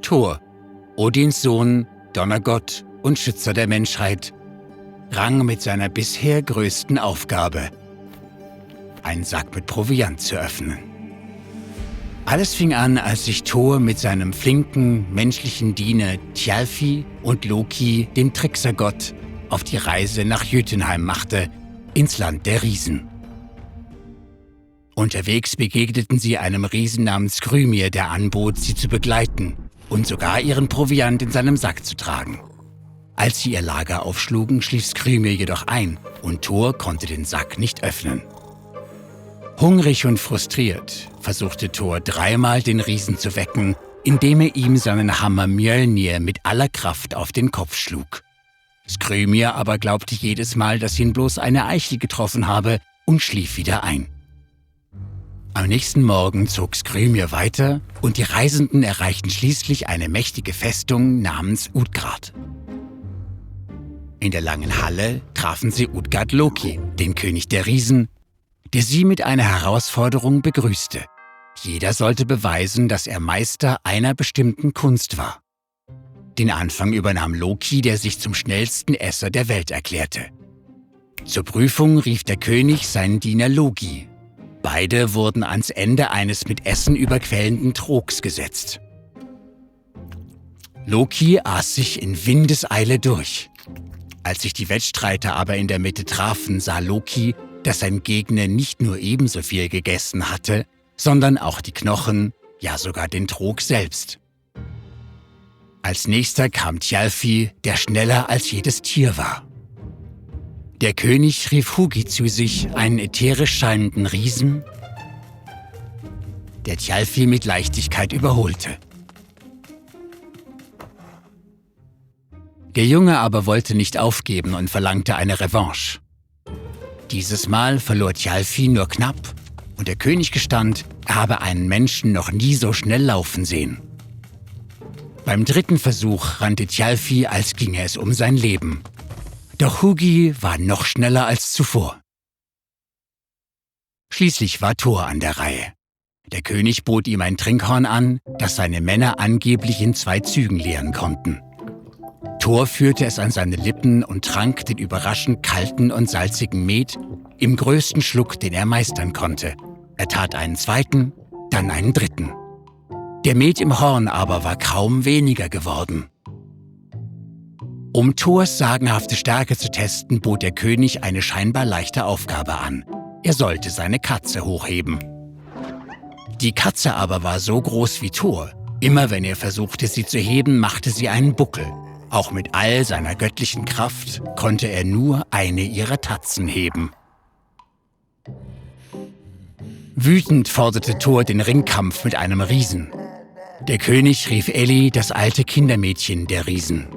Thor, Odins Sohn, Donnergott und Schützer der Menschheit, rang mit seiner bisher größten Aufgabe, einen Sack mit Proviant zu öffnen. Alles fing an, als sich Thor mit seinem flinken, menschlichen Diener Thjalfi und Loki, dem Tricksergott, auf die Reise nach Jötunheim machte, ins Land der Riesen. Unterwegs begegneten sie einem Riesen namens Skrymir, der anbot, sie zu begleiten und sogar ihren Proviant in seinem Sack zu tragen. Als sie ihr Lager aufschlugen, schlief Skrymir jedoch ein und Thor konnte den Sack nicht öffnen. Hungrig und frustriert versuchte Thor dreimal den Riesen zu wecken, indem er ihm seinen Hammer Mjölnir mit aller Kraft auf den Kopf schlug. Skrymir aber glaubte jedes Mal, dass ihn bloß eine Eichel getroffen habe und schlief wieder ein. Am nächsten Morgen zog Skrymir weiter und die Reisenden erreichten schließlich eine mächtige Festung namens Utgard. In der langen Halle trafen sie Utgard Loki, den König der Riesen, der sie mit einer Herausforderung begrüßte. Jeder sollte beweisen, dass er Meister einer bestimmten Kunst war. Den Anfang übernahm Loki, der sich zum schnellsten Esser der Welt erklärte. Zur Prüfung rief der König seinen Diener Logi. Beide wurden ans Ende eines mit Essen überquellenden Trogs gesetzt. Loki aß sich in Windeseile durch. Als sich die Wettstreiter aber in der Mitte trafen, sah Loki, dass sein Gegner nicht nur ebenso viel gegessen hatte, sondern auch die Knochen, ja sogar den Trog selbst. Als nächster kam Thjalfi, der schneller als jedes Tier war. Der König rief Hugi zu sich, einen ätherisch scheinenden Riesen, der Thjalfi mit Leichtigkeit überholte. Der Junge aber wollte nicht aufgeben und verlangte eine Revanche. Dieses Mal verlor Thjalfi nur knapp und der König gestand, er habe einen Menschen noch nie so schnell laufen sehen. Beim dritten Versuch rannte Thjalfi, als ginge es um sein Leben. Doch Hugi war noch schneller als zuvor. Schließlich war Thor an der Reihe. Der König bot ihm ein Trinkhorn an, das seine Männer angeblich in 2 Zügen leeren konnten. Thor führte es an seine Lippen und trank den überraschend kalten und salzigen Met im größten Schluck, den er meistern konnte. Er tat einen zweiten, dann einen dritten. Der Met im Horn aber war kaum weniger geworden. Um Thors sagenhafte Stärke zu testen, bot der König eine scheinbar leichte Aufgabe an. Er sollte seine Katze hochheben. Die Katze aber war so groß wie Thor. Immer wenn er versuchte, sie zu heben, machte sie einen Buckel. Auch mit all seiner göttlichen Kraft konnte er nur eine ihrer Tatzen heben. Wütend forderte Thor den Ringkampf mit einem Riesen. Der König rief Elli, das alte Kindermädchen der Riesen.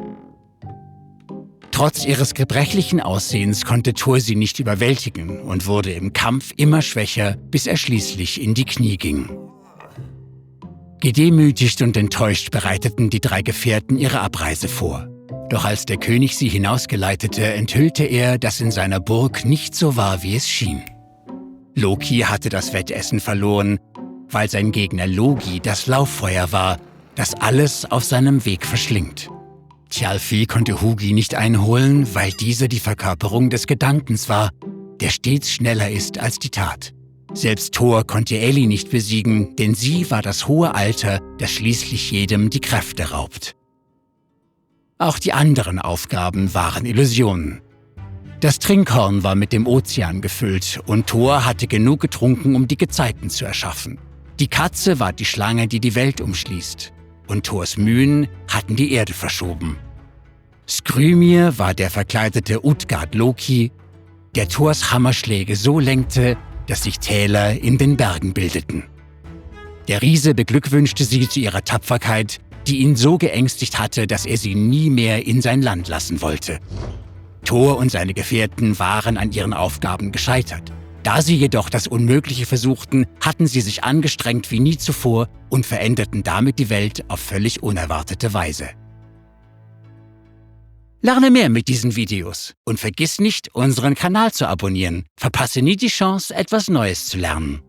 Trotz ihres gebrechlichen Aussehens konnte Thor sie nicht überwältigen und wurde im Kampf immer schwächer, bis er schließlich in die Knie ging. Gedemütigt und enttäuscht bereiteten die 3 Gefährten ihre Abreise vor. Doch als der König sie hinausgeleitete, enthüllte er, dass in seiner Burg nicht so war, wie es schien. Loki hatte das Wettessen verloren, weil sein Gegner Logi das Lauffeuer war, das alles auf seinem Weg verschlingt. Thjalfi konnte Hugi nicht einholen, weil dieser die Verkörperung des Gedankens war, der stets schneller ist als die Tat. Selbst Thor konnte Elli nicht besiegen, denn sie war das hohe Alter, das schließlich jedem die Kräfte raubt. Auch die anderen Aufgaben waren Illusionen. Das Trinkhorn war mit dem Ozean gefüllt und Thor hatte genug getrunken, um die Gezeiten zu erschaffen. Die Katze war die Schlange, die die Welt umschließt. Und Thors Mühen hatten die Erde verschoben. Skrymir war der verkleidete Utgard Loki, der Thors Hammerschläge so lenkte, dass sich Täler in den Bergen bildeten. Der Riese beglückwünschte sie zu ihrer Tapferkeit, die ihn so geängstigt hatte, dass er sie nie mehr in sein Land lassen wollte. Thor und seine Gefährten waren an ihren Aufgaben gescheitert. Da sie jedoch das Unmögliche versuchten, hatten sie sich angestrengt wie nie zuvor und veränderten damit die Welt auf völlig unerwartete Weise. Lerne mehr mit diesen Videos und vergiss nicht, unseren Kanal zu abonnieren. Verpasse nie die Chance, etwas Neues zu lernen.